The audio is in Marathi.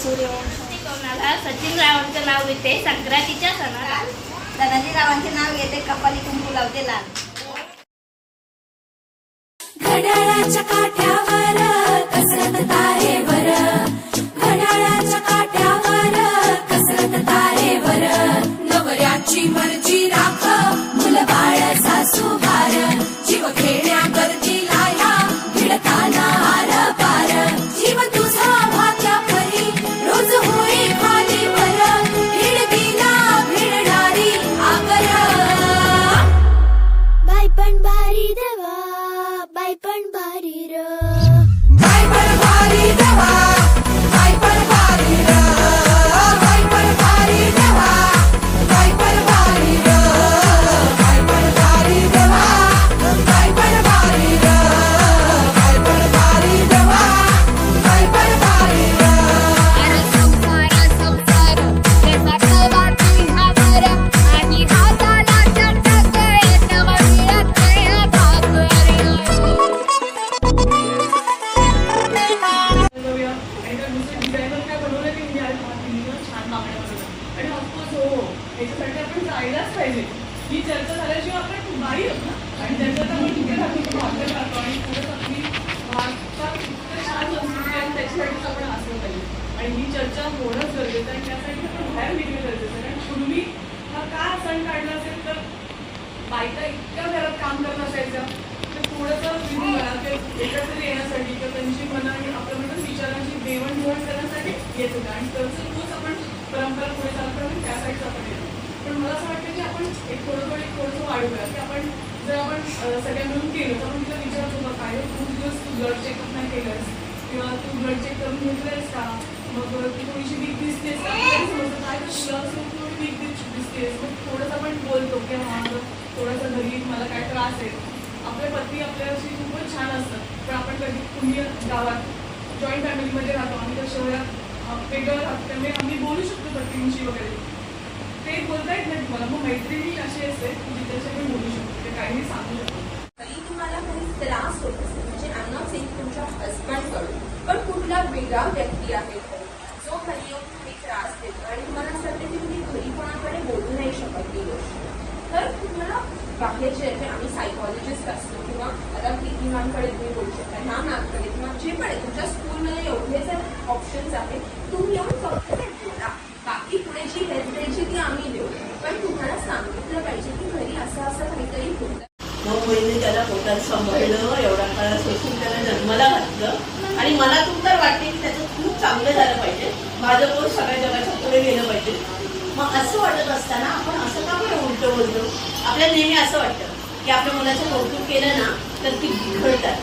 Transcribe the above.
सूर्यवंश कोणाला सचिन रावांचं नाव येते संक्रांतीच्या सणाला. धनाजी रावांचे नाव येते कपाली कुंकू लावते लाल. घड्याळाच्या काठ्यावर कसरत तारेवर, घड्याळाच्या काठ्यावर कसरत तारेवर, नवऱ्याची मर्जी राख मुलं बाळ सासू भार, जीव खेळण्या करती लाया भिडताना आर पार, जीव तुझा भात्या परी रोज होई खाली वर, भिडकीला भिडणारी आगर. बाई पण भारी देवा, बाई पण भारी र, बाई पण भारी देवा, बाई पण भारी र, बाई पण भारी देवा, बाई पण भारी र, बाई पण भारी देवा, बाई पण भारी र, बाई पण भारी देवा, बाई पण भारी र. अरे संसार संसार त्याचा कवाची हावर, आणि हाताला चटक नव मिळत भाकर. आणि त्या दुसऱ्या डिझायनर काय बनवलं की म्हणजे आज छान मागण्या बनवलं. आणि ऑफकोर्स हो याच्यासाठी आपण जायलाच पाहिजे. ही चर्चा झाल्याशिवाय आपण बाई आहोत ना. आणि त्याच्यात आपण तिथे राहतो भाकर राहतो आणि खरंच आपली भारतात इतकं छान संस्कृती आहे त्याच्यासाठी आपण असलं पाहिजे. आणि ही चर्चा होणंच गरजेचं आहे. त्यासाठी आपण बाहेर निघणं गरजेचं आहे. कारण पूर्वी हा का सण काढला असेल तर बायका इतक्या घरात काम करत असायचं तर थोडंसं विधी म्हणा ते एकत्र येण्यासाठी किंवा त्यांची म्हणा आणि आपल्या म्हणून विचारांची देवणघेवाण करण्यासाठी येत होतं. आणि तोच आपण परंपरा पुढे चालतो आणि त्यासाठीच आपण येतो. पण मला असं वाटतं की आपण एक थोडंसं वाढवूया की आपण जर आपण सगळ्या मिळून केलं तर आपण तिला विचारत होतो काय खूप दिवस तू ब्लड चेकअप नाही केलंस किंवा तू ब्लड चेक करून घेतलंयस का, मग तू थोडीशी वीक दिसतेस का, समजतं काय तर तुला असं थोडी वीक दिसतेस. मग थोडंसं आपण बोलतो की हा थोडासा घरी मला काय त्रास आहे. आपले पती आपल्याशी खूपच छान असतात पण आपण कधी कुणी गावात जॉईंट फॅमिलीमध्ये राहतो आम्ही तर शहरात वेगळं राहतो त्यामुळे आम्ही बोलू शकतो पतींशी वगैरे. ते बोलता येत नाही तुम्हाला. मग मैत्रिणी अशी असते की जिच्याशी आपण बोलू शकतो ते काहीही सांगू शकतो. तरी तुम्हाला काही त्रास होत असेल म्हणजे आय एम नॉट सेइंग तुमच्या हजबंडकडून पण कुठला वेगळा व्यक्ती आहे जो घरी येऊन तुम्ही त्रास देतो आणि तुम्हाला असं वाटतं की तुम्ही घरी कोणाकडे बोलू नाही शकत ती गोष्ट, तर तुम्हाला बाहेरचे आम्ही सायकॉलॉजिस्ट असतो किंवा आता कितीमांकडे तुम्ही बोलू शकता, नानांकडे किंवा जे पण आहे तुमच्या स्कूलमध्ये एवढे जर ऑप्शन्स आहेत तुम्ही येऊन फक्त ते बोला. बाकी पुढे जी हेल्प द्यायची ती आम्ही देऊ पण तुम्हाला सांगितलं पाहिजे की घरी असं असं काहीतरी होतं. 9 महिने त्याला पोटात सांभाळलं, एवढा काळ सोसून त्याला जन्माला घातलं आणि मला तर वाटते की त्याचं खूप चांगलं झालं पाहिजे. माझं पोट सगळ्या जगाच्या पुढे गेलं पाहिजे. मग असं वाटत असताना आपण असं का बरं उलटं बोलतो. आपल्याला नेहमी असं वाटतं की आपल्या मुलाचं कौतुक केलं ना तर ती बिघडतात.